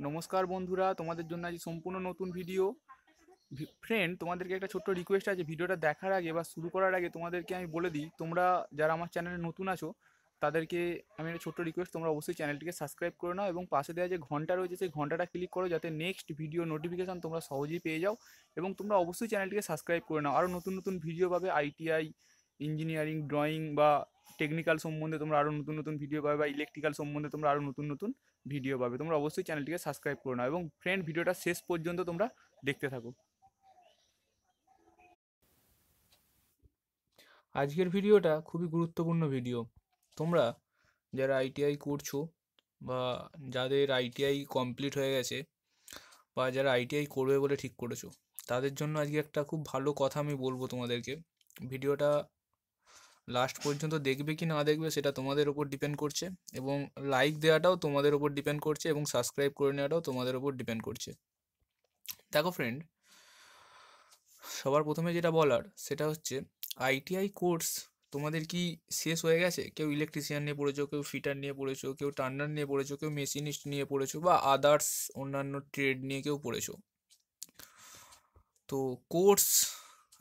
নমস্কার বন্ধুরা, তোমাদের জন্য আজ সম্পূর্ণ নতুন ভিডিও। ফ্রেন্ড, তোমাদেরকে একটা ছোট্ট রিকোয়েস্ট আছে। ভিডিওটা দেখার আগে বা শুরু করার আগে তোমাদেরকে আমি বলে দিই, তোমরা যারা আমার চ্যানেলে নতুন আছো তাদেরকে আমি একটা ছোট্ট রিকোয়েস্ট, তোমরা অবশ্যই চ্যানেলটিকে সাবস্ক্রাইব করে নাও এবং পাশে দেওয়া যে ঘন্টা রয়েছে সেই ঘন্টাটা ক্লিক করো, যাতে নেক্সট ভিডিও নোটিফিকেশন তোমরা সহজেই পেয়ে যাও। এবং তোমরা অবশ্যই চ্যানেলটিকে সাবস্ক্রাইব করে নাও, আরও নতুন নতুন ভিডিও পাবে। আইটিআই, ইঞ্জিনিয়ারিং, ড্রয়িং বা টেকনিক্যাল সম্বন্ধে তোমরা আরও নতুন নতুন ভিডিও পাবে, বা ইলেকট্রিক্যাল সম্বন্ধে তোমরা আরও নতুন নতুন ভিডিও পাবে। তোমরা অবশ্যই চ্যানেলটিকে সাবস্ক্রাইব করে নাও এবং ফ্রেন্ড, ভিডিওটা শেষ পর্যন্ত তোমরা দেখতে থাকো। আজকের ভিডিওটা খুবই গুরুত্বপূর্ণ ভিডিও। তোমরা যারা আইটিআই করছো বা যাদের আইটিআই কমপ্লিট হয়ে গেছে বা যারা আইটিআই করবে বলে ঠিক করেছো, তাদের জন্য আজকে একটা খুব ভালো কথা আমি বলবো তোমাদেরকে। ভিডিওটা লাস্ট পর্যন্ত দেখবে কি না দেখবে সেটা তোমাদের ওপর ডিপেন্ড করছে, এবং লাইক দেওয়াটাও তোমাদের ওপর ডিপেন্ড করছে, এবং সাবস্ক্রাইব করে নেওয়াটাও তোমাদের ওপর ডিপেন্ড করছে। দেখো ফ্রেন্ড, সবার প্রথমে যেটা বলার সেটা হচ্ছে, আইটিআই কোর্স তোমাদের কি শেষ হয়ে গেছে? কেউ ইলেকট্রিশিয়ান নিয়ে পড়েছো, কেউ ফিটার নিয়ে পড়েছো, কেউ টার্নার নিয়ে পড়েছো, কেউ মেশিনিস্ট নিয়ে পড়েছো, বা আদার্স অন্যান্য ট্রেড নিয়ে কেউ পড়েছো। তো কোর্স,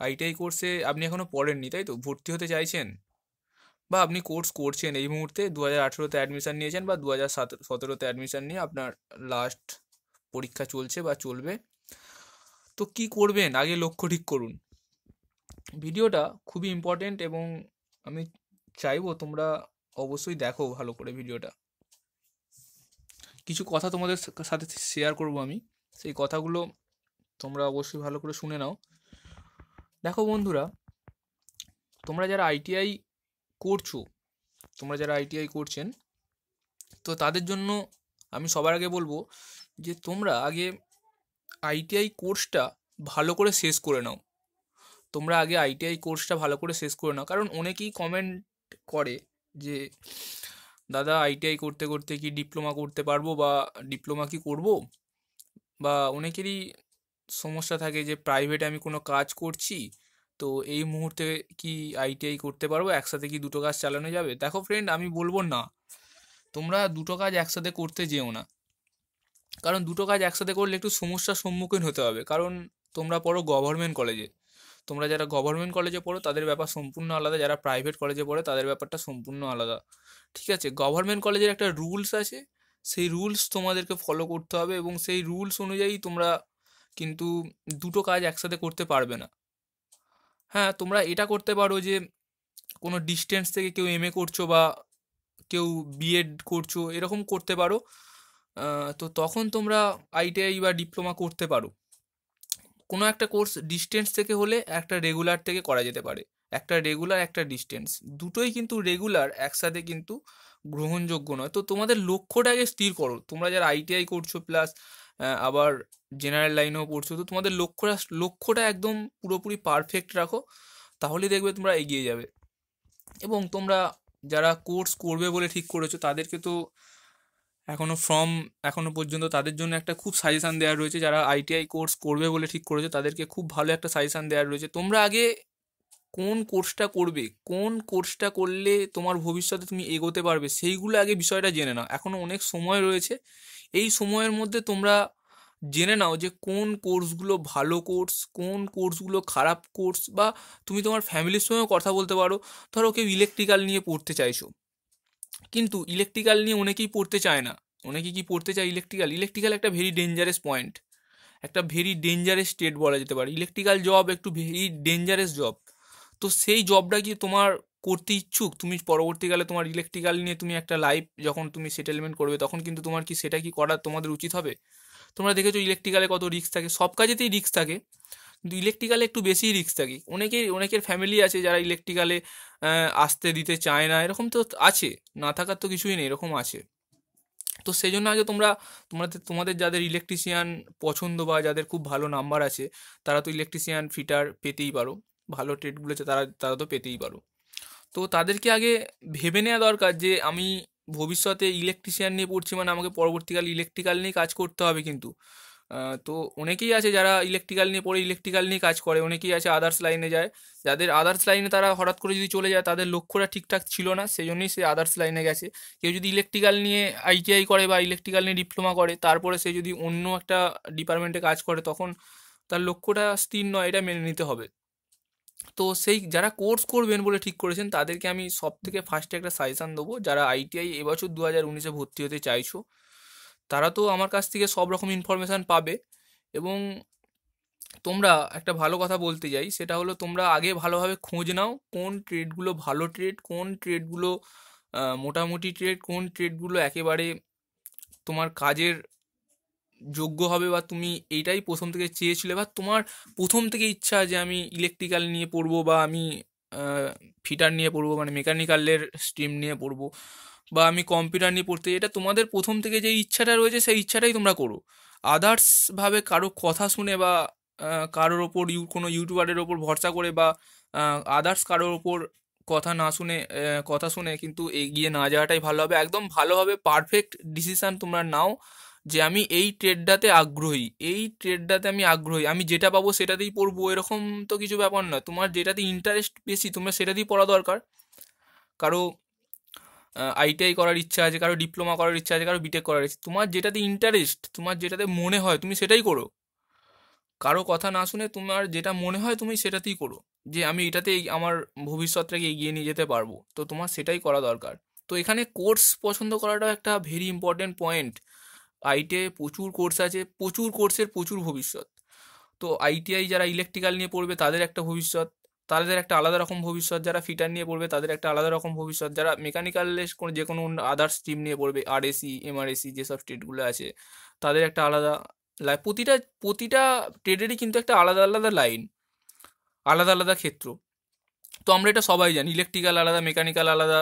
আইটিআই কোর্সে আপনি এখনও পড়েননি তাই তো, ভর্তি হতে চাইছেন, বা আপনি কোর্স করছেন এই মুহূর্তে, 2018-তে অ্যাডমিশান নিয়েছেন বা 2017-তে অ্যাডমিশান নিয়ে আপনার লাস্ট পরীক্ষা চলছে বা চলবে। তো কি করবেন, আগে লক্ষ্য ঠিক করুন। ভিডিওটা খুবই ইম্পর্টেন্ট এবং আমি চাইবো তোমরা অবশ্যই দেখো ভালো করে ভিডিওটা। কিছু কথা তোমাদের সাথে শেয়ার করব আমি, সেই কথাগুলো তোমরা অবশ্যই ভালো করে শুনে নাও। দেখো বন্ধুরা, তোমরা যারা আইটিআই করছো, তোমরা যারা আইটিআই করছেন, তো তাদের জন্য আমি সবার আগে বলবো যে তোমরা আগে আইটিআই কোর্সটা ভালো করে শেষ করে নাও। তোমরা আগে আইটিআই কোর্সটা ভালো করে শেষ করে নাও, কারণ অনেকেই কমেন্ট করে যে দাদা আইটিআই করতে করতে কি ডিপ্লোমা করতে পারবো, বা ডিপ্লোমা কি করব, বা অনেকেরই সমস্যা থাকে যে প্রাইভেটে আমি কোনো কাজ করছি, তো এই মুহূর্তে কি আইটিআই করতে পারবো, একসাথে কি দুটো কাজ চালানো যাবে? দেখো ফ্রেন্ড, আমি বলবো না, তোমরা দুটো কাজ একসাথে করতে যেও না, কারণ দুটো কাজ একসাথে করলে একটু সমস্যার সম্মুখীন হতে হবে। কারণ তোমরা পড়ো গভর্নমেন্ট কলেজে, তোমরা যারা গভর্নমেন্ট কলেজে পড়ো তাদের ব্যাপার সম্পূর্ণ আলাদা, যারা প্রাইভেট কলেজে পড়ে তাদের ব্যাপারটা সম্পূর্ণ আলাদা। ঠিক আছে, গভর্নমেন্ট কলেজের একটা রুলস আছে, সেই রুলস তোমাদেরকে ফলো করতে হবে, এবং সেই রুলস অনুযায়ী তোমরা কিন্তু দুটো কাজ একসাথে করতে পারবে না। হ্যাঁ, তোমরা এটা করতে পারো যে কোনো ডিস্টেন্স থেকে কেউ এমএ করছো বা কেউ বিএড করছো, এরকম করতে পারো। তো তখন তোমরা আইটিআই বা ডিপ্লোমা করতে পারো। কোনো একটা কোর্স ডিস্টেন্স থেকে হলে একটা রেগুলার থেকে করা যেতে পারে, একটা রেগুলার একটা ডিস্টেন্স, দুটোই কিন্তু রেগুলার একসাথে কিন্তু গ্রহণযোগ্য নয়। তো তোমাদের লক্ষ্যটা আগে স্থির করো। তোমরা যারা আইটিআই করছো প্লাস আবার জেনারেল লাইনেও পড়ছো, তো তোমাদের লক্ষ্যটা একদম পুরোপুরি পারফেক্ট রাখো, তাহলেই দেখবে তোমরা এগিয়ে যাবে। এবং তোমরা যারা কোর্স করবে বলে ঠিক করেছো, তাদেরকে তো এখনো পর্যন্ত তাদের জন্য একটা খুব সাজেশান দেওয়া রয়েছে। যারা আইটিআই কোর্স করবে বলে ঠিক করেছে তাদেরকে খুব ভালো একটা সাজেশান দেওয়া রয়েছে। তোমরা আগে কোন কোর্সটা করবে, কোন কোর্সটা করলে তোমার ভবিষ্যতে তুমি এগোতে পারবে, সেইগুলো আগে বিষয়টা জেনে নাও। এখনো অনেক সময় রয়েছে, এই সময়ের মধ্যে তোমরা জেনে নাও যে কোন কোর্সগুলো ভালো কোর্স, কোন কোর্সগুলো খারাপ কোর্স, বা তুমি তোমার ফ্যামিলির সঙ্গেও কথা বলতে পারো। ধরো কেউ ইলেকট্রিক্যাল নিয়ে পড়তে চাইছো, কিন্তু ইলেকট্রিক্যাল নিয়ে অনেকেই পড়তে চায় না। অনেকে কি পড়তে চায় ইলেকট্রিক্যাল? ইলেকট্রিক্যাল একটা ভেরি ডেঞ্জারাস পয়েন্ট, একটা ভেরি ডেঞ্জারাস স্টেট বলা যেতে পারে। ইলেকট্রিক্যাল জব একটু ভেরি ডেঞ্জারাস জব। তো সেই জবটা কি তোমার করতে ইচ্ছুক? তুমি পরবর্তীকালে তোমার ইলেকট্রিক্যাল নিয়ে তুমি একটা লাইফ যখন তুমি সেটেলমেন্ট করবে, তখন কিন্তু তোমার কি সেটা কি করা তোমাদের উচিত হবে? তোমরা দেখেছো ইলেকট্রিক্যালে কত রিস্ক থাকে, সব কাজেতেই রিস্ক থাকে, কিন্তু ইলেকট্রিক্যালে একটু বেশিই রিস্ক থাকে। অনেকের ফ্যামিলি আছে যারা ইলেকট্রিক্যালে আসতে দিতে চায় না, এরকম তো আছে, না থাকার তো কিছুই নেই, এরকম আছে। তো সেই জন্য আগে তোমাদের যাদের ইলেকট্রিশিয়ান পছন্দ বা যাদের খুব ভালো নাম্বার আছে, তারা তো ইলেকট্রিশিয়ান ফিটার পেতেই পারো, ভালো ট্রেডগুলোতে তারা তারা তো পেতেই পারো। তো তাদেরকে আগে ভেবে নেওয়া দরকার যে আমি ভবিষ্যতে ইলেকট্রিশিয়ান নিয়ে পড়ছি, মানে আমাকে পরবর্তীকালে ইলেকট্রিক্যাল নিয়ে কাজ করতে হবে। কিন্তু তো অনেকেই আছে যারা ইলেকট্রিক্যাল নিয়ে পড়ে ইলেকট্রিক্যাল নিয়ে কাজ করে, অনেকেই আছে আদার্স লাইনে যায়, যাদের আদার্স লাইনে তারা হঠাৎ করে যদি চলে যায় তাদের লক্ষ্যটা ঠিকঠাক ছিল না, সেই জন্যই সে আদার্স লাইনে গেছে। কেউ যদি ইলেকট্রিক্যাল নিয়ে আইটিআই করে বা ইলেকট্রিক্যাল নিয়ে ডিপ্লোমা করে, তারপরে সে যদি অন্য একটা ডিপার্টমেন্টে কাজ করে, তখন তার লক্ষ্যটা স্থির নয়, এটা মেনে নিতে হবে। তো সেই যারা কোর্স করবেন বলে ঠিক করেছেন তাদেরকে আমি সব থেকে ফার্স্টে একটা সাজেশান দেবো, যারা আইটিআই এবছর 2019-এ ভর্তি হতে চাইছো, তারা তো আমার কাছ থেকে সব রকম ইনফরমেশান পাবে। এবং তোমরা একটা ভালো কথা বলতে যাই, সেটা হলো তোমরা আগে ভালোভাবে খোঁজ নাও কোন ট্রেডগুলো ভালো ট্রেড, কোন ট্রেডগুলো মোটামুটি ট্রেড, কোন ট্রেডগুলো একেবারে তোমার কাজের যোগ্য হবে, বা তুমি এইটাই প্রথম থেকে চেয়েছিলে, বা তোমার প্রথম থেকে ইচ্ছা যে আমি ইলেকট্রিক্যাল নিয়ে পড়বো, বা আমি ফিটার নিয়ে পড়বো, মানে মেকানিক্যালের স্ট্রিম নিয়ে পড়বো, বা আমি কম্পিউটার নিয়ে পড়তে, এটা তোমাদের প্রথম থেকে যে ইচ্ছাটা রয়েছে সেই ইচ্ছাটাই তোমরা করো। আদার্সভাবে কারো কথা শুনে বা কারোর ওপর কোনো ইউটিউবারের ওপর ভরসা করে, বা আদার্স কারোর ওপর কথা শুনে কিন্তু এগিয়ে না যাওয়াটাই ভালো হবে। একদম ভালোভাবে পারফেক্ট ডিসিশান তোমরা নাও যে আমি এই ট্রেডটাতে আগ্রহী, এই ট্রেডটাতে আমি আগ্রহী, আমি যেটা পাবো সেটাতেই পড়বো, এরকম তো কিছু ব্যাপার নয়। তোমার যেটাতে ইন্টারেস্ট বেশি তোমরা সেটাতেই পড়া দরকার। কারো আইটিআই করার ইচ্ছা আছে, কারো ডিপ্লোমা করার ইচ্ছা আছে, কারো বিটেক করার ইচ্ছা, তোমার যেটাতে ইন্টারেস্ট, তোমার যেটাতে মনে হয় তুমি সেটাই করো। কারো কথা না শুনে তোমার যেটা মনে হয় তুমি সেটাতেই করো, যে আমি এটাতে আমার ভবিষ্যৎটাকে এগিয়ে নিয়ে যেতে পারবো, তো তোমার সেটাই করা দরকার। তো এখানে কোর্স পছন্দ করাটাও একটা ভেরি ইম্পর্টেন্ট পয়েন্ট। আইটিআই প্রচুর কোর্স আছে, প্রচুর কোর্সের প্রচুর ভবিষ্যৎ। তো আইটিআই যারা ইলেকট্রিক্যাল নিয়ে পড়বে তাদের একটা ভবিষ্যৎ, তাদের একটা আলাদা রকম ভবিষ্যৎ, যারা ফিটার নিয়ে পড়বে তাদের একটা আলাদা রকম ভবিষ্যৎ, যারা মেকানিক্যালের যে কোনো আদার্স স্ট্রিম নিয়ে পড়বে, আরএসি এমআরএসি যেসব স্টেটগুলো আছে, তাদের একটা আলাদা প্রতিটা প্রতিটা ট্রেডেরই কিন্তু একটা আলাদা আলাদা লাইন, আলাদা আলাদা ক্ষেত্র। তো আমরা এটা সবাই জানি, ইলেকট্রিক্যাল আলাদা, মেকানিক্যাল আলাদা,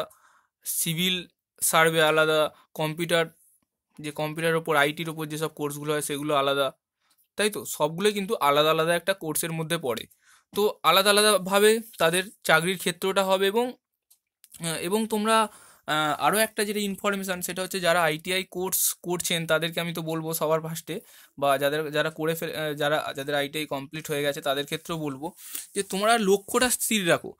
সিভিল সার্ভে আলাদা, কম্পিউটার, যে কম্পিউটারের ওপর আইটির ওপর যেসব কোর্সগুলো হয় সেগুলো আলাদা, তাই তো সবগুলোই কিন্তু আলাদা আলাদা একটা কোর্সের মধ্যে পড়ে। তো আলাদা আলাদাভাবে তাদের চাকরির ক্ষেত্রটা হবে। এবং তোমরা আরও একটা যেটা ইনফরমেশান, সেটা হচ্ছে যারা আইটিআই কোর্স করছেন তাদেরকে আমি তো বলবো সবার ফার্স্টে, বা যারা যাদের আইটিআই কমপ্লিট হয়ে গেছে তাদের ক্ষেত্রেও বলবো, যে তোমরা লক্ষ্যটা স্থির রাখো।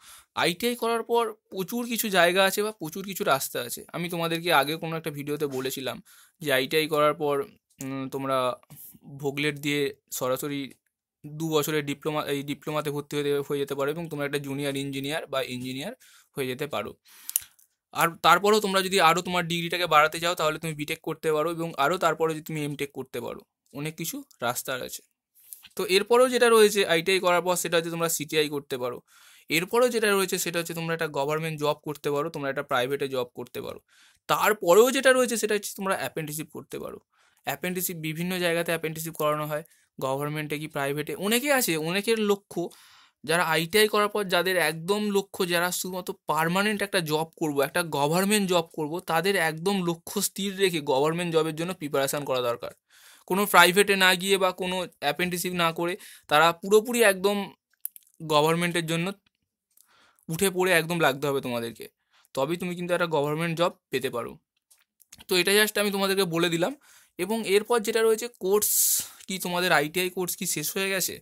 আইটিআই করার পর প্রচুর কিছু জায়গা আছে বা প্রচুর কিছু রাস্তা আছে। আমি তোমাদেরকে আগে কোনো একটা ভিডিওতে বলেছিলাম যে আইটিআই করার পর তোমরা ভোগলেট দিয়ে সরাসরি 2 বছরের ডিপ্লোমাতে ভর্তি হয়ে যেতে পারো, এবং তোমরা একটা জুনিয়র ইঞ্জিনিয়ার বা ইঞ্জিনিয়ার হয়ে যেতে পারো। আর তারপরেও তোমরা যদি আরও তোমার ডিগ্রিটাকে বাড়াতে চাও তাহলে তুমি বিটেক করতে পারো, এবং আরও তারপরে যদি তুমি এমটেক করতে পারো, অনেক কিছু রাস্তা আছে। তো এরপরেও যেটা রয়েছে আইটিআই করার পর, সেটা হচ্ছে তোমরা সিটিআই করতে পারো। এরপরেও যেটা রয়েছে সেটা হচ্ছে তোমরা একটা গভর্নমেন্ট জব করতে পারো, তোমরা একটা প্রাইভেটে জব করতে পারো। তারপরেও যেটা রয়েছে সেটা হচ্ছে তোমরা অ্যাপ্রেন্টিসশিপ করতে পারো। অ্যাপ্রেন্টিসশিপ বিভিন্ন জায়গাতে অ্যাপ্রেন্টিসশিপ করানো হয়, গভর্নমেন্টে কি প্রাইভেটে, অনেকে আছে, অনেকের লক্ষ্য, যারা আইটিআই করার পর যাদের একদম লক্ষ্য, যারা শুধুমাত্র পার্মানেন্ট একটা জব করব, একটা গভর্নমেন্ট জব করব, তাদের একদম লক্ষ্য স্থির রেখে গভর্নমেন্ট জবের জন্য প্রিপারেশান করা দরকার। কোনো প্রাইভেটে না গিয়ে বা কোনো অ্যাপ্রেন্টিসশিপ না করে তারা পুরোপুরি একদম গভর্নমেন্টের জন্য উঠে পড়ে একদম লাগতে হবে তোমাদেরকে, তবেই তুমি কিন্তু একটা গভর্নমেন্ট জব পেতে পারো। তো এটা জাস্ট আমি তোমাদেরকে বলে দিলাম। এবং এরপর যেটা রয়েছে কোর্স, কি তোমাদের আইটিআই কোর্স কি শেষ হয়ে গেছে?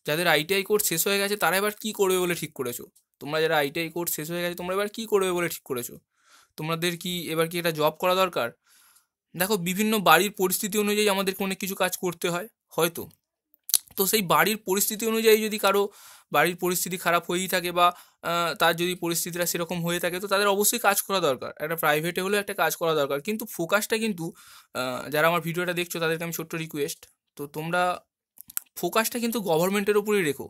যাদের আইটিআই কোর্স শেষ হয়ে গেছে তারা এবার কী করবে বলে ঠিক করেছো? তোমরা যারা আইটিআই কোর্স শেষ হয়ে গেছে তোমরা এবার কী করবে বলে ঠিক করেছো? তোমাদের কি এবার কি একটা জব করা দরকার? দেখো, বিভিন্ন বাড়ির পরিস্থিতি অনুযায়ী আমাদেরকে অনেক কিছু কাজ করতে হয় হয়তো। তো সেই বাড়ির পরিস্থিতি অনুযায়ী যদি কারো বাড়ির পরিস্থিতি খারাপ হয়েই থাকে, বা তার যদি পরিস্থিতিটা সেরকম হয়ে থাকে, তো তাদের অবশ্যই কাজ করা দরকার, একটা প্রাইভেটে হলেও একটা কাজ করা দরকার। কিন্তু ফোকাসটা কিন্তু যারা আমার ভিডিওটা দেখছো তাদেরকে আমি ছোট্ট রিকোয়েস্ট, তো তোমরা ফোকাসটা কিন্তু গভর্নমেন্টের ওপরেই রেখো,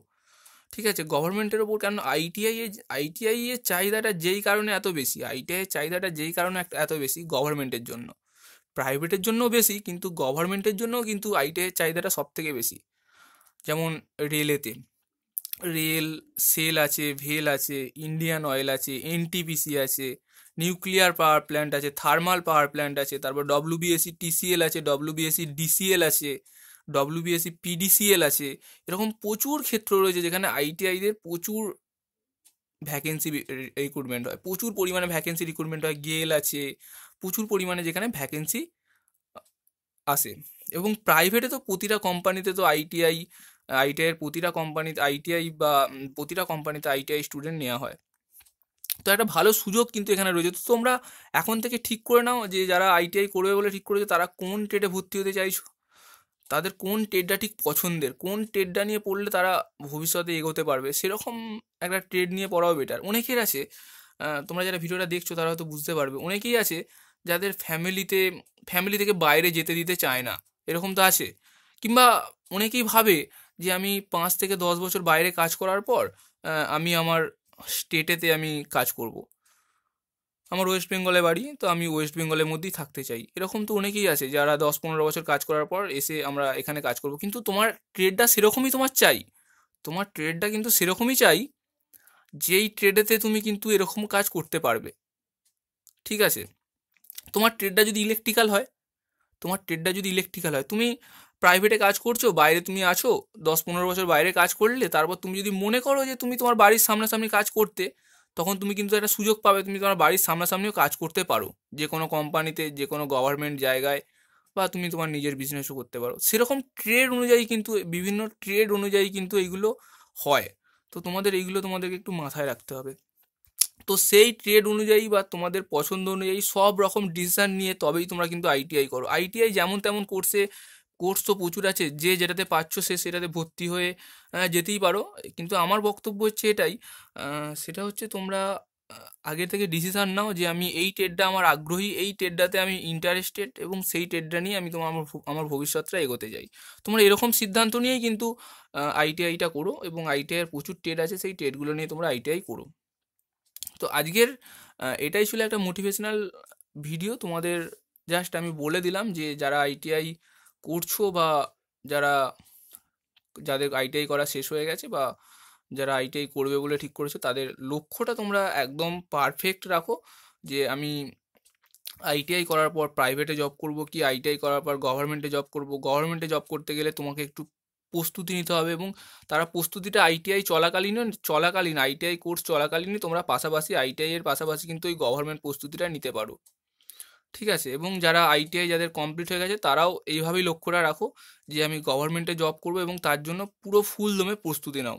ঠিক আছে? গভর্নমেন্টের ওপর, কারণ আইটিআই এর চাহিদাটা যেই কারণে এত বেশি, আইটিআই এর চাহিদাটা যেই কারণে এত বেশি গভর্নমেন্টের জন্য, প্রাইভেটের জন্যও বেশি, কিন্তু গভর্নমেন্টের জন্যও কিন্তু আইটিআই এর চাহিদাটা সব থেকে বেশি। যেমন রেলেতে, রেল, সেল আছে, ভেল আছে, ইন্ডিয়ান অয়েল আছে, এনটিপিসি আছে, নিউক্লিয়ার পাওয়ার প্ল্যান্ট আছে, থার্মাল পাওয়ার প্ল্যান্ট আছে, তারপর ডব্লিউবিএসসি টিসিএল আছে, ডব্লিউবিএসসি ডিসিএল আছে, ডব্লিউবিএসসি পিডিসিএল আছে। এরকম প্রচুর ক্ষেত্র রয়েছে যেখানে আইটিআইদের প্রচুর ভ্যাকেন্সি রিক্রুটমেন্ট হয়, প্রচুর পরিমাণে ভ্যাকেন্সি রিক্রুটমেন্ট হয়। গেল আছে, প্রচুর পরিমাণে যেখানে ভ্যাকেন্সি আসে। এবং প্রাইভেটে তো প্রতিটা কোম্পানিতে তো আইটিআইয়ের প্রতিটা কোম্পানিতে প্রতিটা কোম্পানিতে আইটিআই স্টুডেন্ট নেওয়া হয়। তো একটা ভালো সুযোগ কিন্তু এখানে রয়েছে। তো তোমরা এখন থেকে ঠিক করে নাও যে যারা আইটিআই করবে বলে ঠিক করেছে তারা কোন ট্রেডে ভর্তি হতে চাইছো, তাদের কোন ট্রেডটা ঠিক পছন্দের, কোন ট্রেডটা নিয়ে পড়লে তারা ভবিষ্যতে এগোতে পারবে, সেরকম একটা ট্রেড নিয়ে পড়াও বেটার। অনেকের আছে, তোমরা যারা ভিডিওটা দেখছো তারা হয়তো বুঝতে পারবে, অনেকেই আছে যাদের ফ্যামিলি থেকে বাইরে যেতে দিতে চায় না, এরকম তো আছে। কিংবা অনেকেই ভাবে যে আমি 5 থেকে 10 বছর বাইরে কাজ করার পর আমি আমার স্টেটেতে আমি কাজ করব। আমার ওয়েস্ট বেঙ্গলে বাড়ি, তো আমি ওয়েস্ট বেঙ্গলের মধ্যেই থাকতে চাই, এরকম তো অনেকেই আছে যারা 10-15 বছর কাজ করার পর এসে আমরা এখানে কাজ করব। কিন্তু তোমার ট্রেডটা সেরকমই তোমার ট্রেডটা কিন্তু সেরকমই চাই যেই ট্রেডেতে তুমি কিন্তু এরকম কাজ করতে পারবে। ঠিক আছে, তোমার ট্রেডটা যদি ইলেকট্রিক্যাল হয়, তুমি প্রাইভেটে কাজ করছো, বাইরে তুমি আছো, 10-15 বছর বাইরে কাজ করলে, তারপর তুমি যদি মনে করো যে তুমি তোমার বাড়ির সামনাসামনি কাজ করতে, তখন তুমি কিন্তু একটা সুযোগ পাবে, তুমি তোমার বাড়ির সামনাসামনিও কাজ করতে পারো, যে কোনো কোম্পানিতে, যে কোনো গভর্নমেন্ট জায়গায়, বা তুমি তোমার নিজের বিজনেসও করতে পারো। সেরকম বিভিন্ন ট্রেড অনুযায়ী কিন্তু এইগুলো হয়। তো তোমাদেরকে একটু মাথায় রাখতে হবে। তো সেই ট্রেড অনুযায়ী বা তোমাদের পছন্দ অনুযায়ী সব রকম ডিসিশন নিয়ে তবেই তোমরা কিন্তু আইটিআই করো। আইটিআই যেমন তেমন কোর্স তো প্রচুর আছে, যে যেটাতে পাচ্ছ সে সেটাতে ভর্তি হয়ে যেতেই পারো। কিন্তু আমার বক্তব্য হচ্ছে এটাই, সেটা হচ্ছে তোমরা আগে থেকে ডিসিশন নাও যে আমি এই ট্রেডটা আমার আগ্রহী, এই ট্রেডটাতে আমি ইন্টারেস্টেড, এবং সেই ট্রেডটা নিয়ে আমি আমার ভবিষ্যৎটা এগোতে চাই। তোমরা এরকম সিদ্ধান্ত নিয়েই কিন্তু আইটিআইটা করো, এবং আইটিআইয়ের প্রচুর ট্রেড আছে, সেই ট্রেডগুলো নিয়ে তোমরা আইটিআই করো। তো আজকের এটাই ছিল একটা মোটিভেশনাল ভিডিও তোমাদের। জাস্ট আমি বলে দিলাম যে যারা আইটিআই করছো, বা যাদের আইটিআই করা শেষ হয়ে গেছে, বা যারা আইটিআই করবে বলে ঠিক করেছো, তাদের লক্ষ্যটা তোমরা একদম পারফেক্ট রাখো, যে আমি আইটিআই করার পর প্রাইভেটে জব করব, কি আইটিআই করার পর গভর্নমেন্টে জব করব। গভর্নমেন্টে জব করতে গেলে তোমাকে একটু প্রস্তুতি নিতে হবে, এবং তারা প্রস্তুতিটা আইটিআই কোর্স চলাকালীনই তোমরা আইটিআই এর পাশাপাশি কিন্তু ওই গভর্নমেন্ট প্রস্তুতিটা নিতে পারো। ঠিক আছে, এবং যারা আইটিআই যাদের কমপ্লিট হয়ে গেছে তারাও এইভাবেই লক্ষ্যটা রাখো যে আমি গভর্নমেন্টে জব করব, এবং তার জন্য পুরো ফুল দমে প্রস্তুতি নাও।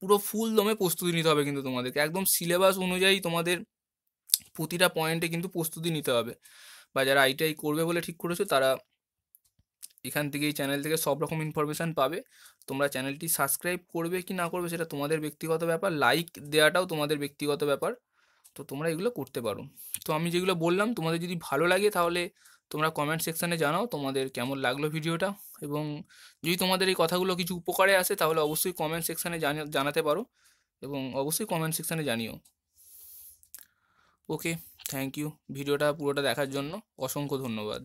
পুরো ফুল দমে প্রস্তুতি নিতে হবে কিন্তু তোমাদেরকে, একদম সিলেবাস অনুযায়ী তোমাদের প্রতিটা পয়েন্টে কিন্তু প্রস্তুতি নিতে হবে। বা যারা আইটিআই করবে বলে ঠিক করেছো তারা এখান থেকে, এই চ্যানেল থেকে সব রকম ইনফরমেশান পাবে। তোমরা চ্যানেলটি সাবস্ক্রাইব করবে কি না করবে সেটা তোমাদের ব্যক্তিগত ব্যাপার, লাইক দেওয়াটাও তোমাদের ব্যক্তিগত ব্যাপার। তো তোমরা এগুলো করতে পারো। তো আমি যেগুলো বললাম তোমাদের যদি ভালো লাগে তাহলে তোমরা কমেন্ট সেকশানে জানাও তোমাদের কেমন লাগলো ভিডিওটা, এবং যদি তোমাদের এই কথাগুলো কিছু উপকারে আসে তাহলে অবশ্যই কমেন্ট সেকশানে জানাতে পারো, এবং অবশ্যই কমেন্ট সেকশানে জানিও। ওকে, থ্যাংক ইউ ভিডিওটা পুরোটা দেখার জন্য, অসংখ্য ধন্যবাদ।